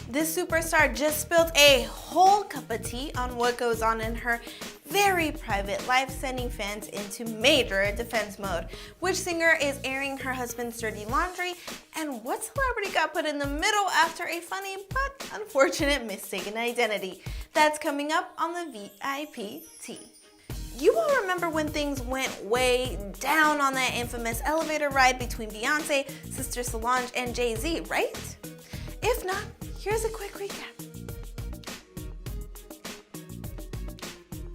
This superstar just spilled a whole cup of tea on what goes on in her very private life, sending fans into major defense mode. Which singer is airing her husband's dirty laundry, and what celebrity got put in the middle after a funny but unfortunate mistaken identity? That's coming up on the VIP Tea. You all remember when things went way down on that infamous elevator ride between Beyonce, Sister Solange, and Jay-Z, right? If not, here's a quick recap.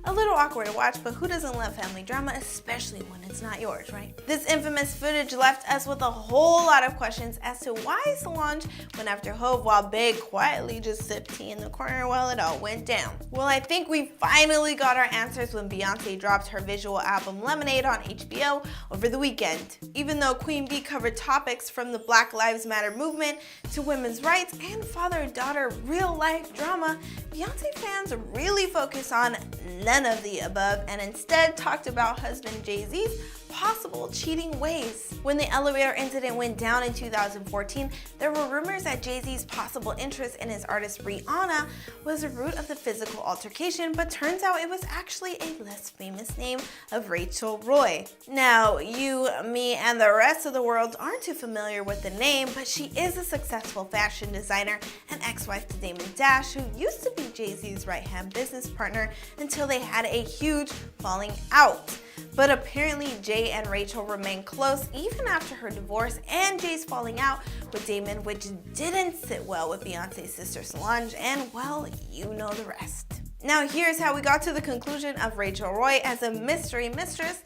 A little awkward to watch, but who doesn't love family drama, especially when it's not yours, right? This infamous footage left us with a whole lot of questions as to why Solange went after Hov while Bey quietly just sipped tea in the corner while it all went down. Well, I think we finally got our answers when Beyonce dropped her visual album Lemonade on HBO over the weekend. Even though Queen Bee covered topics from the Black Lives Matter movement to women's rights and father-daughter real-life drama, Beyonce fans really focus on none of the above and instead talked about husband Jay-Z's possible cheating ways. When the elevator incident went down in 2014, there were rumors that Jay-Z's possible interest in his artist Rihanna was the root of the physical altercation, but turns out it was actually a less famous name of Rachel Roy. Now, you, me, and the rest of the world aren't too familiar with the name, but she is a successful fashion designer and ex-wife to Damon Dash, who used to be Jay-Z's right-hand business partner until they had a huge falling out. But apparently Jay and Rachel remain close even after her divorce and Jay's falling out with Damon, which didn't sit well with Beyonce's sister Solange, and well, you know the rest. Now here's how we got to the conclusion of Rachel Roy as a mystery mistress.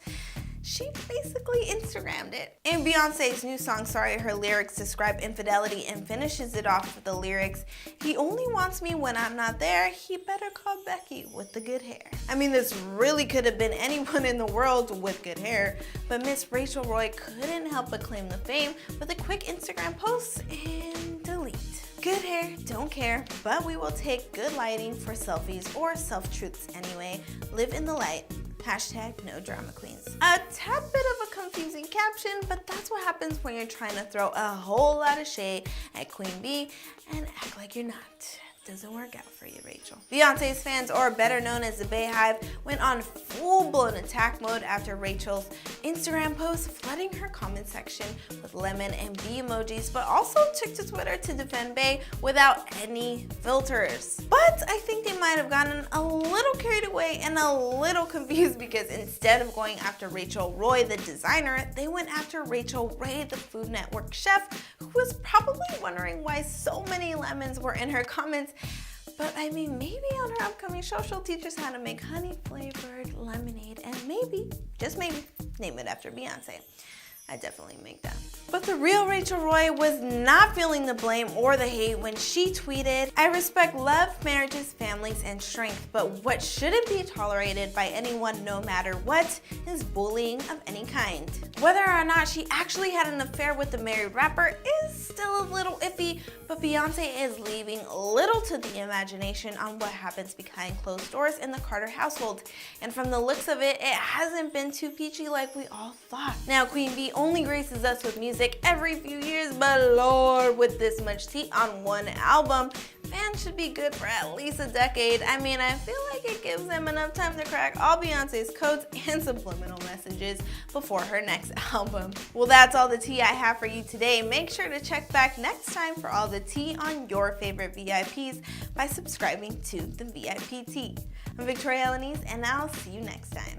She basically Instagrammed it. In Beyonce's new song, Sorry, her lyrics describe infidelity and finishes it off with the lyrics, "He only wants me when I'm not there, he better call Becky with the good hair." I mean, this really could have been anyone in the world with good hair, but Miss Rachel Roy couldn't help but claim the fame with a quick Instagram post and delete. Good hair, don't care, but we will take good lighting for selfies or self-truths anyway. Live in the light. Hashtag no drama queens. A tad bit of a confusing caption, but that's what happens when you're trying to throw a whole lot of shade at Queen Bee and act like you're not. Doesn't work out for you, Rachel. Beyonce's fans, or better known as the Beyhive, went on full-blown attack mode after Rachel's Instagram post, flooding her comment section with lemon and bee emojis, but also took to Twitter to defend Bey without any filters. But I think they might have gotten a little carried away and a little confused because instead of going after Rachel Roy, the designer, they went after Rachel Ray, the Food Network chef, who was probably wondering why so many lemons were in her comments. But I mean, maybe on her upcoming show, she'll teach us how to make honey-flavored lemonade and maybe, just maybe, name it after Beyonce. I'd definitely make that. But the real Rachel Roy was not feeling the blame or the hate when she tweeted, "I respect love, marriages, families, and strength, but what shouldn't be tolerated by anyone no matter what is bullying of any kind." Whether or not she actually had an affair with the married rapper is still a little iffy, but Beyonce is leaving little to the imagination on what happens behind closed doors in the Carter household. And from the looks of it, it hasn't been too peachy like we all thought. Now, Queen Bee only graces us with music every few years, but Lord, with this much tea on one album, fans should be good for at least a decade. I mean, I feel like it gives them enough time to crack all Beyonce's codes and subliminal messages before her next album. Well, that's all the tea I have for you today. Make sure to check back next time for all the tea on your favorite VIPs by subscribing to the VIP Tea. I'm Victoria Alaniz, and I'll see you next time.